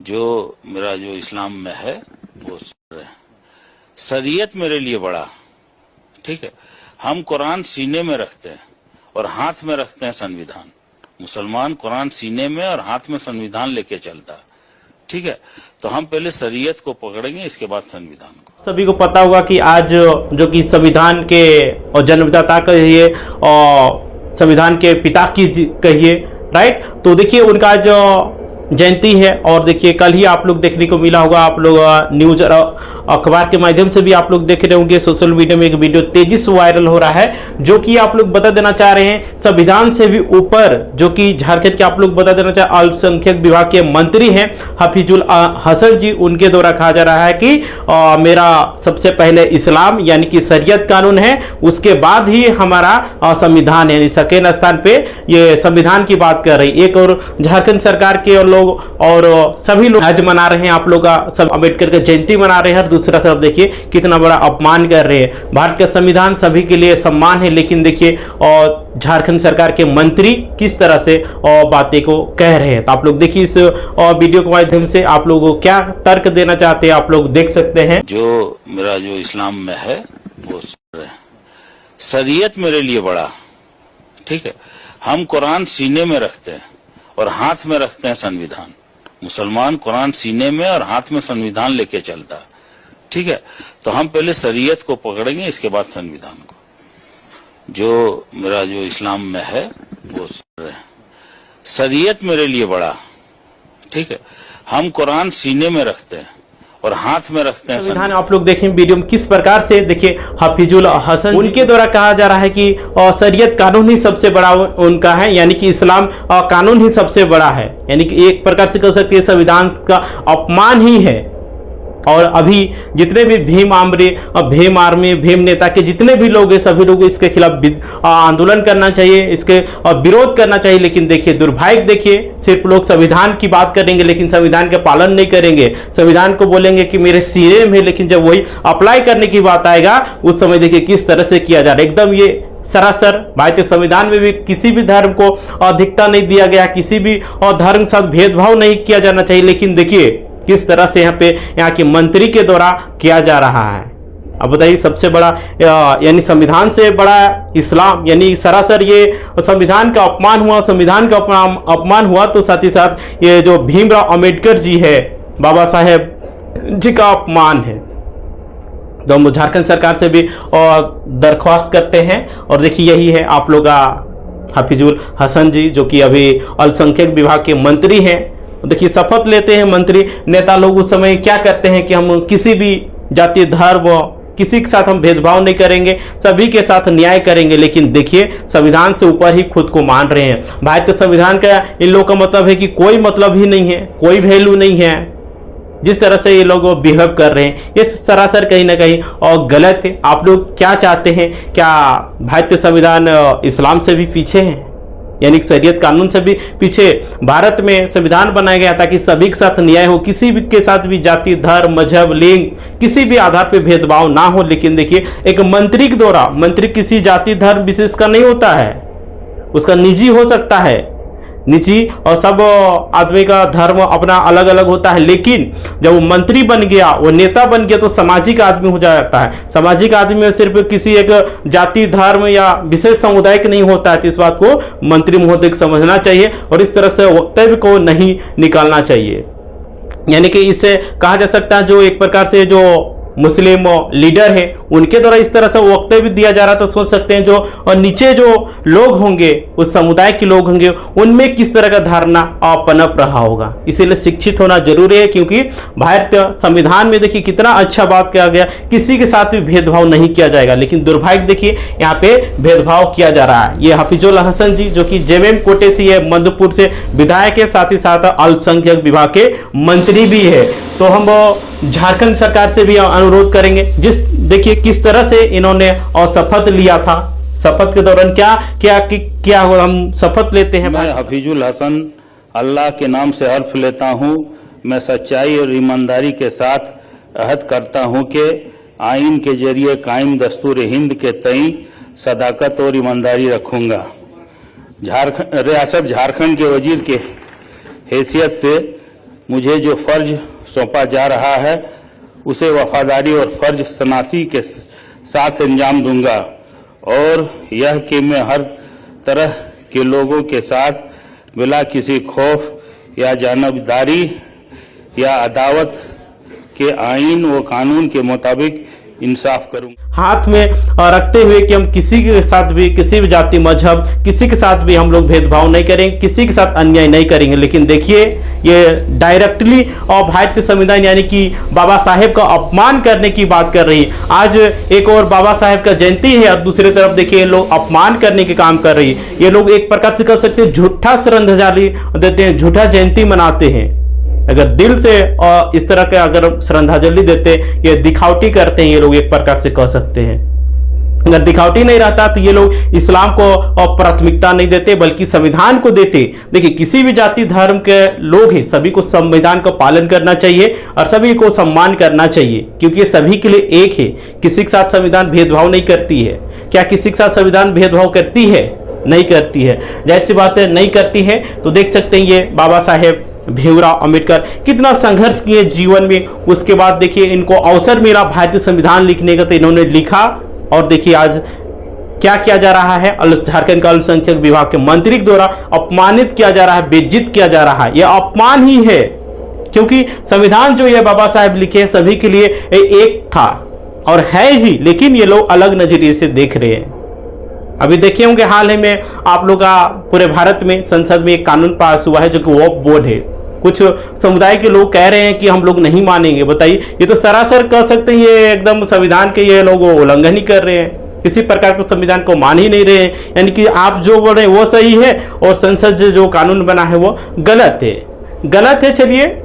जो मेरा जो इस्लाम में है वो शरीयत मेरे लिए बड़ा, ठीक है। हम कुरान सीने में रखते हैं और हाथ में रखते हैं संविधान। मुसलमान कुरान सीने में और हाथ में संविधान लेके चलता है, ठीक है। तो हम पहले शरीयत को पकड़ेंगे, इसके बाद संविधान को। सभी को पता होगा कि आज जो कि संविधान के और जन्मदाता कहिए और संविधान के पिता की कहिए, राइट। तो देखिए उनका जो जयंती है और देखिए कल ही आप लोग देखने को मिला होगा, आप लोग न्यूज और अखबार के माध्यम से भी आप लोग देख रहे होंगे, सोशल मीडिया में एक वीडियो तेजी से वायरल हो रहा है जो कि आप लोग बता देना चाह रहे हैं संविधान से भी ऊपर, जो कि झारखंड के आप लोग बता देना चाह अल्पसंख्यक विभाग के मंत्री हैं हफीजुल हसन जी, उनके द्वारा कहा जा रहा है कि मेरा सबसे पहले इस्लाम यानी कि शरीयत कानून है, उसके बाद ही हमारा संविधान, यानी सेकेंड स्थान पे ये संविधान की बात कर रही। एक और झारखंड सरकार के लोग और सभी लोग आज मना रहे हैं, आप लोग का सब अम्बेडकर का जयंती मना रहे हैं, और दूसरा तरफ देखिए कितना बड़ा अपमान कर रहे हैं। भारत का संविधान सभी के लिए सम्मान है, लेकिन देखिए और झारखंड सरकार के मंत्री किस तरह से बातें को कह रहे हैं। तो आप लोग देखिए इस वीडियो के माध्यम से आप लोगों को क्या तर्क देना चाहते हैं, आप लोग देख सकते हैं। जो मेरा जो इस्लाम में है वो शरीयत मेरे लिए बड़ा, ठीक है। हम कुरान सीने में रखते हैं और हाथ में रखते हैं संविधान। मुसलमान कुरान सीने में और हाथ में संविधान लेके चलता है, ठीक है। तो हम पहले शरीयत को पकड़ेंगे, इसके बाद संविधान को। जो मेरा जो इस्लाम में है वो शरीयत मेरे लिए बड़ा, ठीक है। हम कुरान सीने में रखते हैं और हाथ में रखते हैं संविधान। आप लोग देखें वीडियो में किस प्रकार से देखिए हफीजुल हसन उनके द्वारा कहा जा रहा है कि शरीयत कानून ही सबसे बड़ा उनका है, यानी कि इस्लाम कानून ही सबसे बड़ा है, यानी कि एक प्रकार से कह सकते हैं संविधान का अपमान ही है। और अभी जितने भी भीम आर्मी भीम नेता के जितने भी लोग हैं, सभी लोग इसके खिलाफ आंदोलन करना चाहिए, इसके विरोध करना चाहिए। लेकिन देखिए दुर्भाग्य, देखिए सिर्फ लोग संविधान की बात करेंगे लेकिन संविधान का पालन नहीं करेंगे, संविधान को बोलेंगे कि मेरे सीने में, लेकिन जब वही अप्लाई करने की बात आएगा उस समय देखिए किस तरह से किया जा रहा है। एकदम ये सरासर भारतीय संविधान में भी किसी भी धर्म को अधिकता नहीं दिया गया, किसी भी धर्म के साथ भेदभाव नहीं किया जाना चाहिए, लेकिन देखिए किस तरह से यहाँ के मंत्री के द्वारा किया जा रहा है। अब बताइए सबसे बड़ा यानी संविधान से बड़ा इस्लाम, यानी सरासर ये संविधान का अपमान हुआ, संविधान का अपमान हुआ, तो साथ ही साथ ये जो भीमराव अंबेडकर जी है, बाबा साहेब जी का अपमान है। तो हम झारखंड सरकार से भी दरख्वास्त करते हैं, और देखिए यही है आप लोग का हफीजुल हसन जी जो कि अभी अल्पसंख्यक विभाग के मंत्री हैं। देखिए शपथ लेते हैं मंत्री नेता लोग, उस समय क्या करते हैं कि हम किसी भी जाति धर्म किसी के साथ हम भेदभाव नहीं करेंगे, सभी के साथ न्याय करेंगे। लेकिन देखिए संविधान से ऊपर ही खुद को मान रहे हैं। भारतीय संविधान का इन लोगों का मतलब है कि कोई मतलब ही नहीं है, कोई वैल्यू नहीं है। जिस तरह से ये लोग बिहेव कर रहे हैं ये सरासर कहीं ना कहीं और गलत है। आप लोग क्या चाहते हैं? क्या भारतीय संविधान इस्लाम से भी पीछे है, यानी शरीयत कानून से भी पीछे? भारत में संविधान बनाया गया ताकि सभी के साथ न्याय हो, किसी भी के साथ भी जाति धर्म मजहब लिंग किसी भी आधार पर भेदभाव ना हो। लेकिन देखिए एक मंत्री के द्वारा, मंत्री किसी जाति धर्म विशेष का नहीं होता है, उसका निजी हो सकता है, निजी, और सब आदमी का धर्म अपना अलग अलग होता है। लेकिन जब वो मंत्री बन गया, वो नेता बन गया, तो सामाजिक आदमी हो जाता है। सामाजिक आदमी में सिर्फ किसी एक जाति धर्म या विशेष समुदाय का नहीं होता है। तो इस बात को मंत्री महोदय को समझना चाहिए और इस तरह से वक्तव्य को नहीं निकालना चाहिए। यानी कि इससे कहा जा सकता है जो एक प्रकार से जो मुस्लिम लीडर है उनके द्वारा इस तरह से वक्तव्य दिया जा रहा, तो सोच सकते हैं जो नीचे जो लोग होंगे, उस समुदाय के लोग होंगे, उनमें किस तरह का धारणा पनप रहा होगा। इसीलिए शिक्षित होना जरूरी है, क्योंकि भारतीय संविधान में देखिए कितना अच्छा बात किया गया, किसी के साथ भी भेदभाव नहीं किया जाएगा। लेकिन दुर्भाग्य देखिए यहाँ पे भेदभाव किया जा रहा है। ये हफीजुल हसन जी जो कि जेएमएम कोटे से, ये मधुपुर से विधायक है, साथ ही साथ अल्पसंख्यक विभाग के मंत्री भी है। तो हम झारखंड सरकार से भी अनुरोध करेंगे, देखिए किस तरह से इन्होंने और शपथ लिया था, शपथ के दौरान क्या हम शपथ लेते हैं। मैं हफीजुल हसन अल्लाह के नाम से हल्फ लेता हूँ, मैं सच्चाई और ईमानदारी के साथ अहद करता हूँ कि आइन के जरिए कायम दस्तूर हिंद के तई सदाकत और ईमानदारी रखूंगा। रियासत झारखंड के वजीर के हैसियत से मुझे जो फर्ज सौंपा जा रहा है उसे वफादारी और फर्ज शनासी के साथ अंजाम दूंगा और यह कि मैं हर तरह के लोगों के साथ बिला किसी खौफ या जानबदारी या अदावत के आइन व कानून के मुताबिक इंसाफ करूंगा। हाथ में रखते हुए कि हम किसी के साथ भी, किसी भी जाति मजहब, किसी के साथ भी हम लोग भेदभाव नहीं करेंगे, किसी के साथ अन्याय नहीं करेंगे। लेकिन देखिए ये डायरेक्टली और भारत के संविधान यानी कि बाबा साहेब का अपमान करने की बात कर रही है। आज एक और बाबा साहेब का जयंती है और दूसरी तरफ देखिए ये लोग अपमान करने के काम कर रही है। ये लोग एक प्रकार से कर सकते हैं झूठा श्रद्धांजलि देते हैं, झूठा जयंती मनाते हैं। अगर दिल से और इस तरह के अगर श्रद्धांजलि देते, ये दिखावटी करते हैं, ये लोग एक प्रकार से कह सकते हैं। अगर दिखावटी नहीं रहता तो ये लोग इस्लाम को प्राथमिकता नहीं देते बल्कि संविधान को देते। देखिए किसी भी जाति धर्म के लोग हैं, सभी को संविधान का पालन करना चाहिए और सभी को सम्मान करना चाहिए, क्योंकि ये सभी के लिए एक है। किसी के साथ संविधान भेदभाव नहीं करती है। क्या किसी के साथ संविधान भेदभाव करती है? नहीं करती है, जाहिर सी बात है नहीं करती है। तो देख सकते हैं ये बाबा साहेब भीमराव अंबेडकर कितना संघर्ष किए जीवन में, उसके बाद देखिए इनको अवसर मिला भारतीय संविधान लिखने का तो इन्होंने लिखा। और देखिए आज क्या किया जा रहा है, झारखंड का अल्पसंख्यक विभाग के मंत्री के द्वारा अपमानित किया जा रहा है, बेइज्जत किया जा रहा है। यह अपमान ही है, क्योंकि संविधान जो ये बाबा साहेब लिखे सभी के लिए एक था और है ही, लेकिन ये लोग अलग नजरिए से देख रहे हैं। अभी देखे होंगे हाल ही में आप लोग का पूरे भारत में संसद में एक कानून पास हुआ है जो कि वक्फ बोर्ड है। कुछ समुदाय के लोग कह रहे हैं कि हम लोग नहीं मानेंगे। बताइए, ये तो सरासर कह सकते हैं ये एकदम संविधान के ये लोग उल्लंघन ही कर रहे हैं, किसी प्रकार के संविधान को मान ही नहीं रहे हैं। यानी कि आप जो बोल रहे हैं वो सही है और संसद जो कानून बना है वो गलत है। चलिए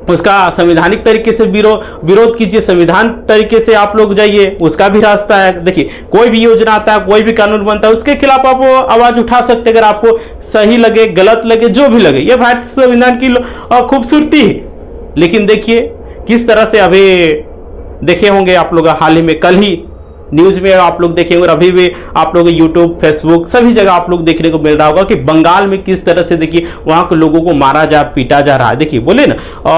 उसका संवैधानिक तरीके से विरोध कीजिए, संविधान तरीके से आप लोग जाइए, उसका भी रास्ता है। देखिए कोई भी योजना आता है, कोई भी कानून बनता है, उसके खिलाफ आप आवाज उठा सकते हैं, अगर आपको सही लगे, गलत लगे, जो भी लगे। यह भारतीय संविधान की खूबसूरती है। लेकिन देखिए किस तरह से अभी देखे होंगे आप लोग हाल ही में, कल ही न्यूज में आप लोग देखेंगे और अभी भी आप लोग यूट्यूब, फेसबुक सभी जगह आप लोग देखने को मिल रहा होगा कि बंगाल में किस तरह से देखिए वहां के लोगों को मारा जा, पीटा जा रहा है। देखिए बोले ना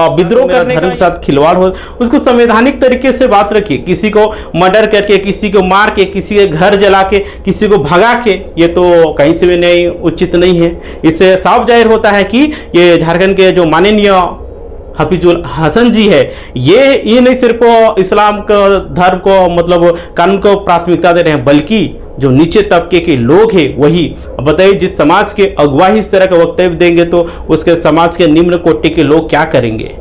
विद्रोह करने धर्म के साथ खिलवाड़ हो, उसको संवैधानिक तरीके से बात रखिए। किसी को मर्डर करके, किसी को मार के, किसी के घर जला के, किसी को भगा के, ये तो कहीं से भी नहीं, उचित नहीं है। इससे साफ जाहिर होता है कि ये झारखंड के जो माननीय हफीजुल हसन जी है, ये नहीं सिर्फ इस्लाम का धर्म को मतलब कानून को प्राथमिकता दे रहे हैं, बल्कि जो नीचे तबके के लोग हैं वही। बताइए जिस समाज के अगुवा इस तरह का वक्तव्य देंगे तो उसके समाज के निम्न कोटि के लोग क्या करेंगे।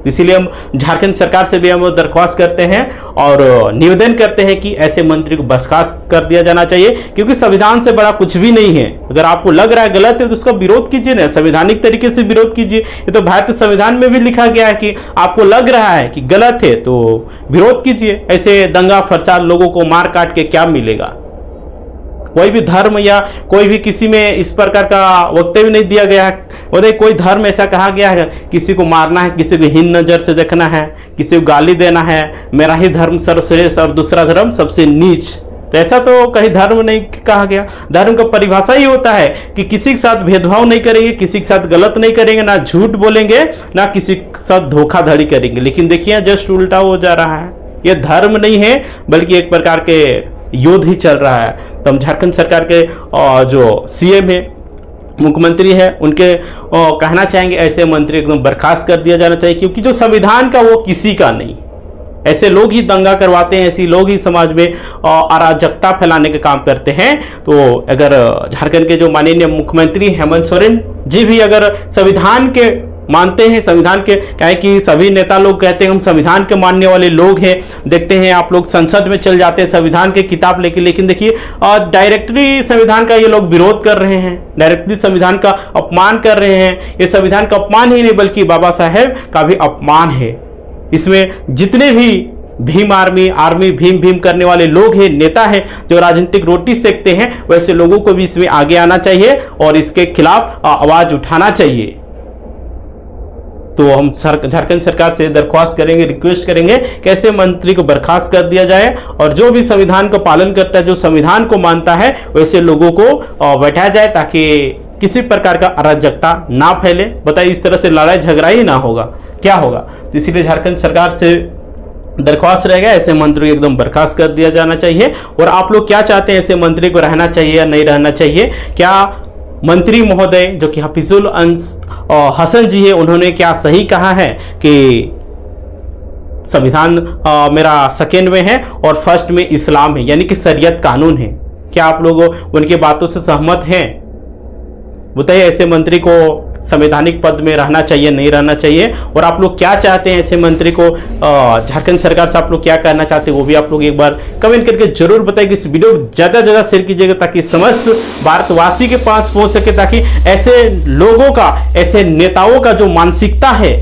इसीलिए हम झारखंड सरकार से भी हम दरख्वास्त करते हैं और निवेदन करते हैं कि ऐसे मंत्री को बर्खास्त कर दिया जाना चाहिए, क्योंकि संविधान से बड़ा कुछ भी नहीं है। अगर आपको लग रहा है गलत है तो उसका विरोध कीजिए ना, संवैधानिक तरीके से विरोध कीजिए। ये तो भारतीय संविधान में भी लिखा गया है कि आपको लग रहा है कि गलत है तो विरोध कीजिए। ऐसे दंगा फसाद लोगों को मार काट के क्या मिलेगा। कोई भी धर्म या कोई भी किसी में इस प्रकार का वक्तव्य नहीं दिया गया है। बताइए कोई धर्म ऐसा कहा गया है किसी को मारना है, किसी को हीन नजर से देखना है, किसी को गाली देना है, मेरा ही धर्म सर्वश्रेष्ठ और दूसरा धर्म सबसे नीच, तो ऐसा तो कहीं धर्म नहीं कहा गया। धर्म का परिभाषा ही होता है कि किसी के साथ भेदभाव नहीं करेंगे, किसी के साथ गलत नहीं करेंगे, ना झूठ बोलेंगे, ना किसी के साथ धोखाधड़ी करेंगे। लेकिन देखिए जस्ट उल्टा हो जा रहा है। यह धर्म नहीं है बल्कि एक प्रकार के युद्ध ही चल रहा है। तो हम झारखंड सरकार के जो सीएम है, मुख्यमंत्री है, उनके कहना चाहेंगे ऐसे मंत्री एकदम बर्खास्त कर दिया जाना चाहिए, क्योंकि जो संविधान का वो किसी का नहीं। ऐसे लोग ही दंगा करवाते हैं, ऐसे लोग ही समाज में अराजकता फैलाने का काम करते हैं। तो अगर झारखंड के जो माननीय मुख्यमंत्री हेमंत सोरेन जी भी अगर संविधान के मानते हैं, संविधान के, क्या कि सभी नेता लोग कहते हैं हम संविधान के मानने वाले लोग हैं। देखते हैं आप लोग संसद में चल जाते हैं संविधान के किताब लेके, लेकिन देखिए डायरेक्टली संविधान का ये लोग विरोध कर रहे हैं, डायरेक्टली संविधान का अपमान कर रहे हैं। ये संविधान का अपमान ही नहीं बल्कि बाबा साहेब का भी अपमान है। इसमें जितने भी भीम आर्मी भीम करने वाले लोग हैं, नेता हैं, जो राजनीतिक रोटी सेकते हैं, वैसे लोगों को भी इसमें आगे आना चाहिए और इसके खिलाफ आवाज उठाना चाहिए। तो हम झारखंड सरकार से दरख्वास्त करेंगे, रिक्वेस्ट करेंगे कि ऐसे मंत्री को बर्खास्त कर दिया जाए और जो भी संविधान का पालन करता है, जो संविधान को मानता है, वैसे लोगों को बैठाया जाए ताकि किसी प्रकार का अराजकता ना फैले। बताइए, इस तरह से लड़ाई झगड़ा ही ना होगा, क्या होगा? तो इसीलिए झारखंड सरकार से दरख्वास्त रहेगा, ऐसे मंत्री को एकदम बर्खास्त कर दिया जाना चाहिए। और आप लोग क्या चाहते हैं, ऐसे मंत्री को रहना चाहिए या नहीं रहना चाहिए? क्या मंत्री महोदय जो कि हफीजुल हसन जी है, उन्होंने क्या सही कहा है कि संविधान मेरा सेकेंड में है और फर्स्ट में इस्लाम है, यानी कि शरीयत कानून है? क्या आप लोग उनके बातों से सहमत हैं? बताइए, ऐसे मंत्री को संवैधानिक पद में रहना चाहिए, नहीं रहना चाहिए? और आप लोग क्या चाहते हैं ऐसे मंत्री को? झारखंड सरकार से आप लोग क्या करना चाहते हैं, वो भी आप लोग एक बार कमेंट करके जरूर बताइए। इस वीडियो को ज़्यादा से ज़्यादा शेयर कीजिएगा ताकि समस्त भारतवासी के पास पहुंच सके, ताकि ऐसे लोगों का, ऐसे नेताओं का जो मानसिकता है,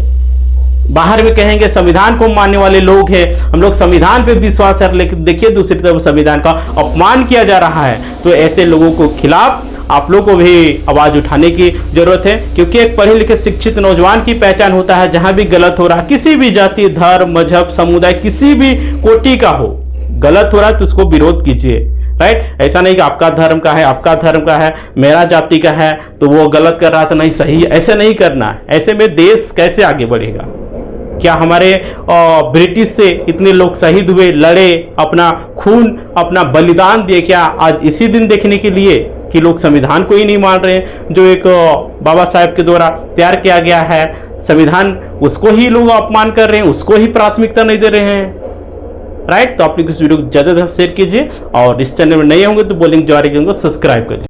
बाहर में कहेंगे संविधान को मानने वाले लोग हैं, हम लोग संविधान पे विश्वास है, लेकिन देखिए दूसरी तरफ संविधान का अपमान किया जा रहा है। तो ऐसे लोगों को खिलाफ आप लोग को भी आवाज उठाने की जरूरत है, क्योंकि एक पढ़े लिखे शिक्षित नौजवान की पहचान होता है जहां भी गलत हो रहा, किसी भी जाति, धर्म, मजहब, समुदाय, किसी भी कोटि का हो, गलत हो रहा है तो उसको विरोध कीजिए, राइट? ऐसा नहीं कि आपका धर्म का है, आपका धर्म का है, मेरा जाति का है तो वो गलत कर रहा था, नहीं सही, ऐसे नहीं करना है। ऐसे में देश कैसे आगे बढ़ेगा? क्या हमारे ब्रिटिश से इतने लोग शहीद हुए, लड़े, अपना खून, अपना बलिदान दिए, क्या आज इसी दिन देखने के लिए कि लोग संविधान को ही नहीं मान रहे हैं, जो एक बाबा साहेब के द्वारा तैयार किया गया है संविधान, उसको ही लोग अपमान कर रहे हैं, उसको ही प्राथमिकता नहीं दे रहे हैं, राइट? तो आप लोग इस वीडियो को ज़्यादा से ज़्यादा शेयर कीजिए और इस चैनल में नए होंगे तो बोलेंगे जो आ रही सब्सक्राइब करिए।